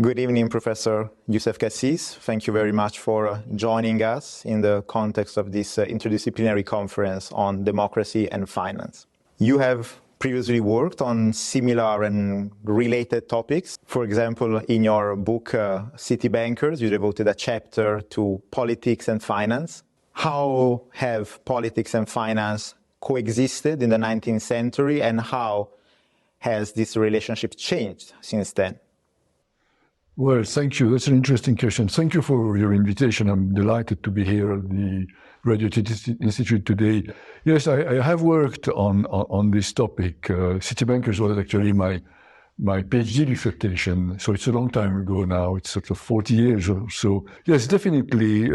Good evening, Professor Youssef Cassis. Thank you very much for joining us in the context of this interdisciplinary conference on democracy and finance. You have previously worked on similar and related topics. For example, in your book, City Bankers, you devoted a chapter to politics and finance. How have politics and finance coexisted in the 19th century, and how has this relationship changed since then? Well, thank you. That's an interesting question. Thank you for your invitation. I'm delighted to be here at the Radio Institute today. Yes, I have worked on this topic. City Bankers was actually my PhD dissertation, so it's a long time ago now. It's sort of 40 years or so. Yes, definitely,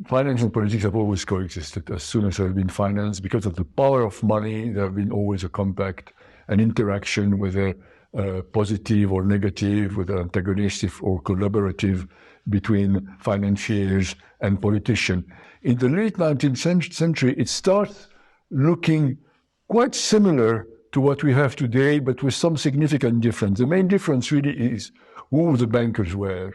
finance and politics have always coexisted. As soon as I've been financed, because of the power of money, there have been always a contact, an interaction, whether positive or negative, whether antagonistic or collaborative, between financiers and politicians. In the late 19th century, it starts looking quite similar to what we have today, but with some significant difference. The main difference really is who the bankers were.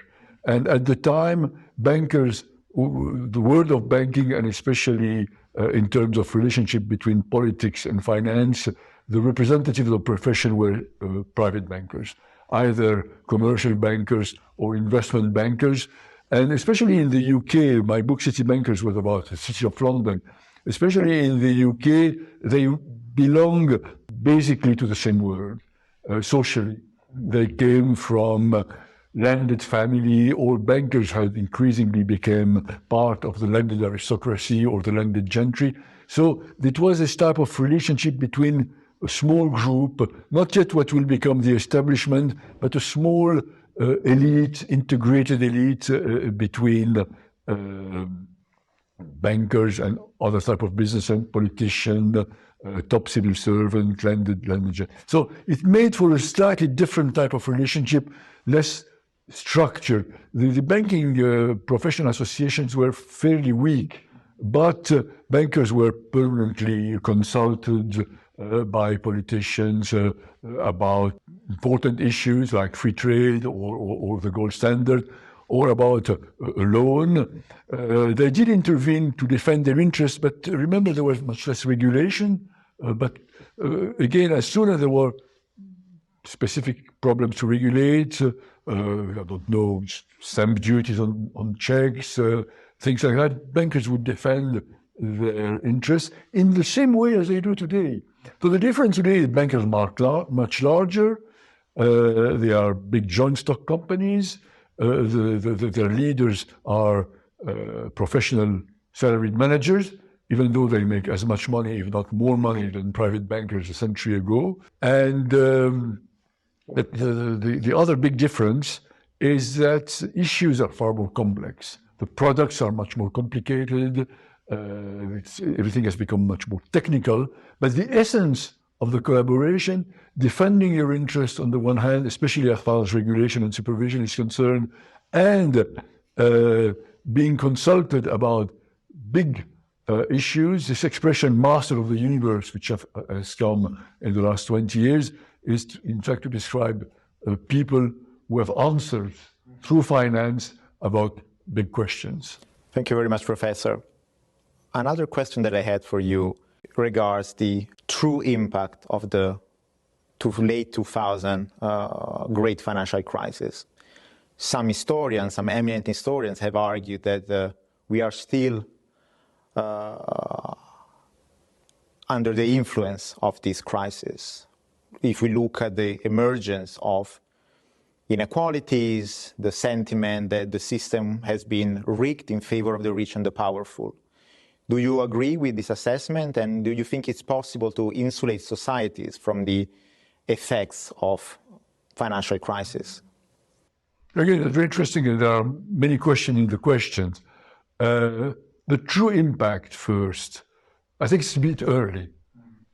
And at the time, bankers, the world of banking, and especially in terms of relationship between politics and finance, the representatives of the profession were private bankers, either commercial bankers or investment bankers. And especially in the UK, my book City Bankers was about the City of London. Especially in the UK, they belong basically to the same world, socially. They came from landed family, or bankers had increasingly become part of the landed aristocracy or the landed gentry. So it was this type of relationship between a small group, not yet what will become the establishment, but a small elite, integrated elite between bankers and other type of business and politician, top civil servant, landed. So it made for a slightly different type of relationship, less structured. The banking professional associations were fairly weak, but bankers were permanently consulted by politicians about important issues like free trade or the gold standard, or about a loan. They did intervene to defend their interests, but remember there was much less regulation. But again, as soon as there were specific problems to regulate, I don't know, stamp duties on checks, things like that, bankers would defend their interests in the same way as they do today. So the difference today is bankers are much larger. They are big joint stock companies. Their leaders are professional salaried managers, even though they make as much money, if not more money, than private bankers a century ago. And the other big difference is that issues are far more complex. The products are much more complicated. Everything has become much more technical, but the essence of the collaboration, defending your interest on the one hand, especially as far as regulation and supervision is concerned, and being consulted about big issues. This expression, master of the universe, which has come in the last 20 years, is in fact to describe people who have answers through finance about big questions. Thank you very much, Professor. Another question that I had for you regards the true impact of the late 2000 great financial crisis. Some historians, some eminent historians have argued that we are still under the influence of this crisis. If we look at the emergence of inequalities, the sentiment that the system has been rigged in favor of the rich and the powerful. Do you agree with this assessment, and do you think it's possible to insulate societies from the effects of financial crisis? Again, it's very interesting, and there are many questions in the questions. The true impact first, I think it's a bit early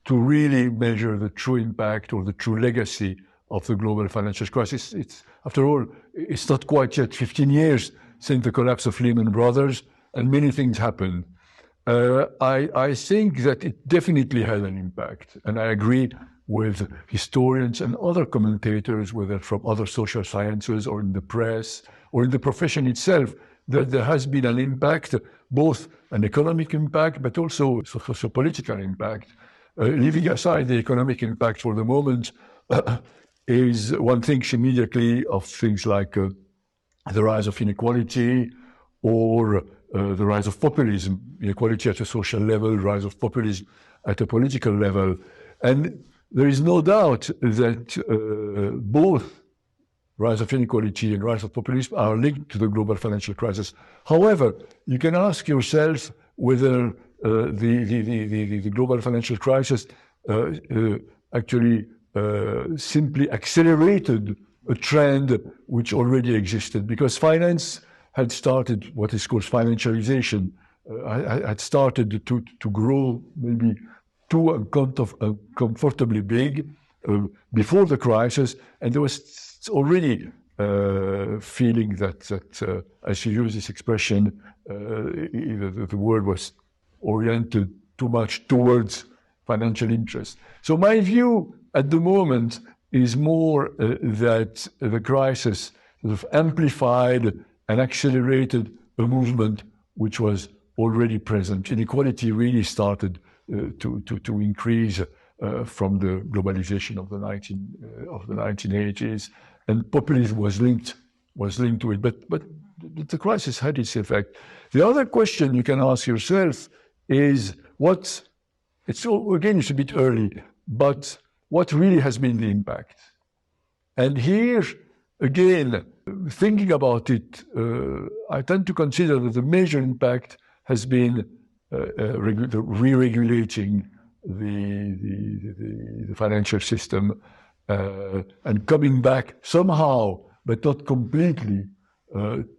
to really measure the true impact or the true legacy of the global financial crisis. After all, it's not quite yet 15 years since the collapse of Lehman Brothers, and many things happened. I think that it definitely had an impact, and I agree with historians and other commentators, whether from other social sciences or in the press or in the profession itself, that there has been an impact, both an economic impact, but also socio-political impact. Leaving aside the economic impact for the moment, is one thinks immediately of things like the rise of inequality or the rise of populism, inequality at a social level, rise of populism at a political level. And there is no doubt that both rise of inequality and rise of populism are linked to the global financial crisis. However, you can ask yourself whether the global financial crisis actually simply accelerated a trend which already existed, because finance had started what is called financialization, had started to grow maybe too uncomfortably big before the crisis, and there was already feeling that as you use this expression, the world was oriented too much towards financial interests. So my view at the moment is more that the crisis sort of amplified and accelerated a movement which was already present. Inequality really started to increase from the globalization of the 1980s, and populism was linked to it. But the crisis had its effect. The other question you can ask yourself is it's a bit early, but what really has been the impact? And here, again, thinking about it, I tend to consider that the major impact has been re-regulating the financial system and coming back somehow, but not completely,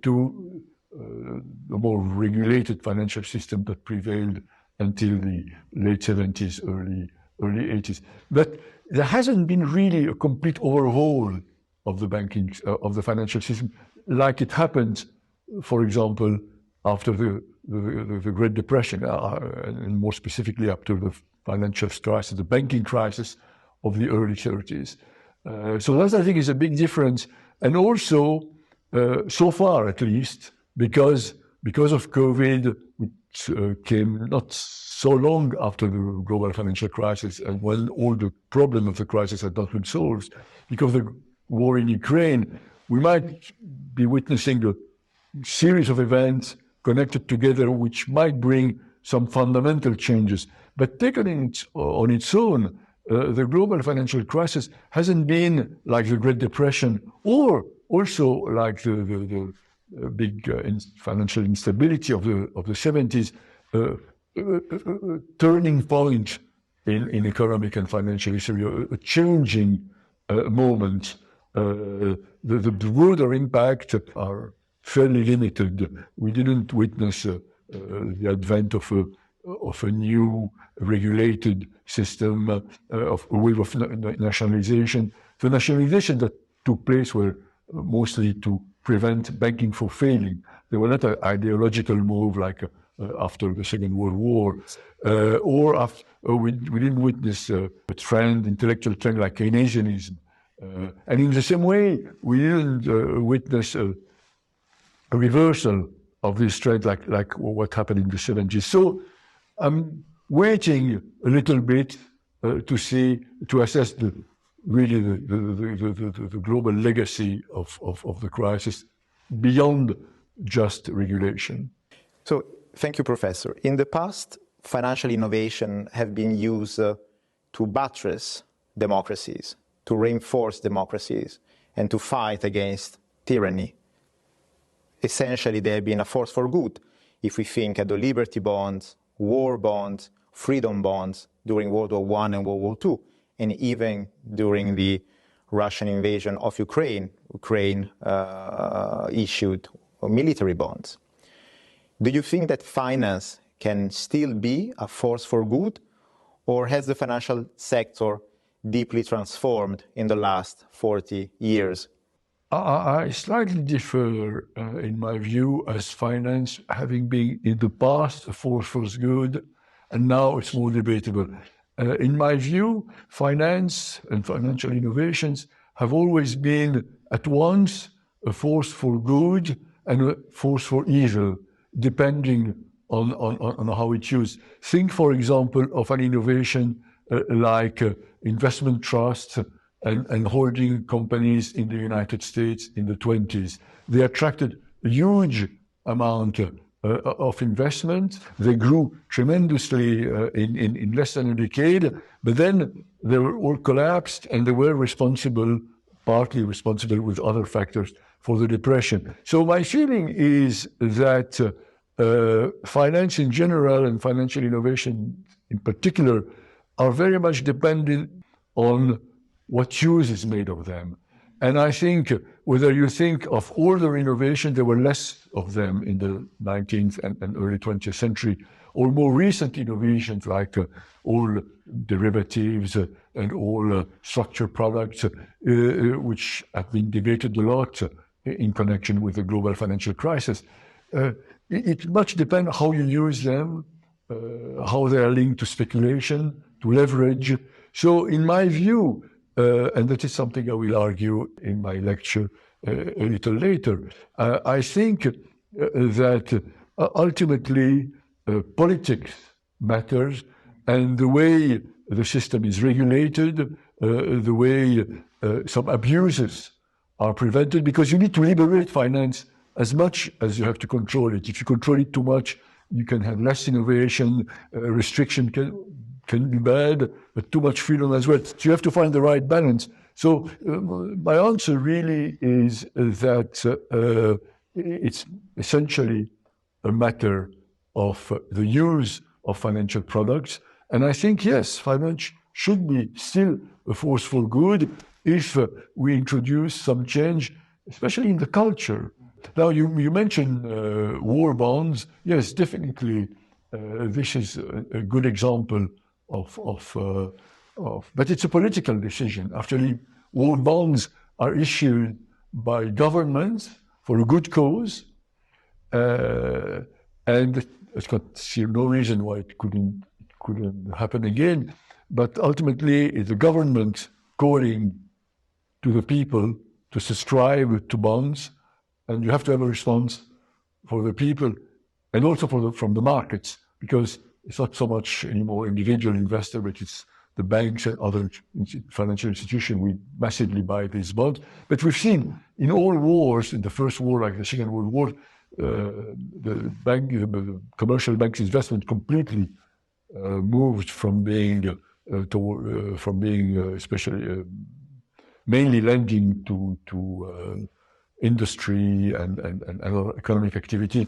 to the more regulated financial system that prevailed until the late 70s, early 80s. But there hasn't been really a complete overhaul of the banking, of the financial system, like it happened, for example, after the Great Depression, and more specifically after the financial crisis, the banking crisis of the early 30s. So that, I think, is a big difference. And also, so far at least, because of COVID, which came not so long after the global financial crisis, and when all the problem of the crisis had not been solved, because of the war in Ukraine, we might be witnessing a series of events connected together which might bring some fundamental changes. But taken on its own, the global financial crisis hasn't been like the Great Depression, or also like the big financial instability of the 70s, turning point in economic and financial history, a changing moment. The broader impact are fairly limited. We didn't witness the advent of a new regulated system, of a wave of nationalization. The nationalization that took place were mostly to prevent banking from failing. They were not an ideological move like after the Second World War, we didn't witness a intellectual trend like Keynesianism. And in the same way, we didn't witness a reversal of this trend like what happened in the 70s. So I'm waiting a little bit to assess the global legacy of the crisis beyond just regulation. So thank you, Professor. In the past, financial innovation have been used to buttress democracies, to reinforce democracies, and to fight against tyranny. Essentially, they have been a force for good. If we think at the Liberty bonds, war bonds, freedom bonds during World War I and World War II, and even during the Russian invasion of Ukraine, Ukraine issued military bonds. Do you think that finance can still be a force for good, or has the financial sector deeply transformed in the last 40 years? I slightly differ in my view, as finance having been in the past a force for good, and now it's more debatable. In my view, finance and financial innovations have always been at once a force for good and a force for evil, depending on how it's used. Think, for example, of an innovation like investment trusts and holding companies in the United States in the 20s. They attracted a huge amount of investment. They grew tremendously in less than a decade, but then they were all collapsed and they were partly responsible with other factors for the depression. So my feeling is that finance in general and financial innovation in particular are very much dependent on what use is made of them. And I think whether you think of older innovation, there were less of them in the 19th and early 20th century, or more recent innovations like all derivatives and all structured products, which have been debated a lot in connection with the global financial crisis. It much depends how you use them, how they are linked to speculation, to leverage. So in my view, and that is something I will argue in my lecture a little later, I think that ultimately politics matters, and the way the system is regulated, the way some abuses are prevented, because you need to liberate finance as much as you have to control it. If you control it too much, you can have less innovation, restriction can be bad, but too much freedom as well. So you have to find the right balance. So my answer really is that it's essentially a matter of the use of financial products. And I think, yes, finance should be still a force for good if we introduce some change, especially in the culture. Now, you mentioned war bonds. Yes, definitely, this is a good example but it's a political decision. Actually, war bonds are issued by governments for a good cause, and it's got no reason why it couldn't happen again. But ultimately, it's the government calling to the people to subscribe to bonds, and you have to have a response for the people and also from the markets, because it's not so much anymore individual investor, but it's the banks and other financial institutions. We massively buy these bonds. But we've seen in all wars, in the first war, like the Second World War, the commercial banks' investment completely moved from being especially mainly lending to industry and other economic activity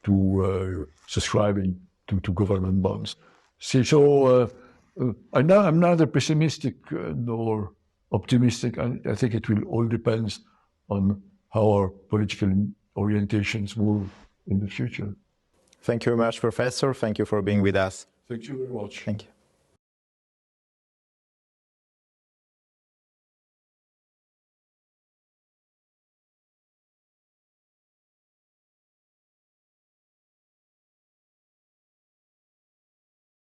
to subscribing to government bonds. So I'm neither pessimistic nor optimistic. I think it will all depend on how our political orientations move in the future. Thank you very much, Professor. Thank you for being with us. Thank you very much. Thank you.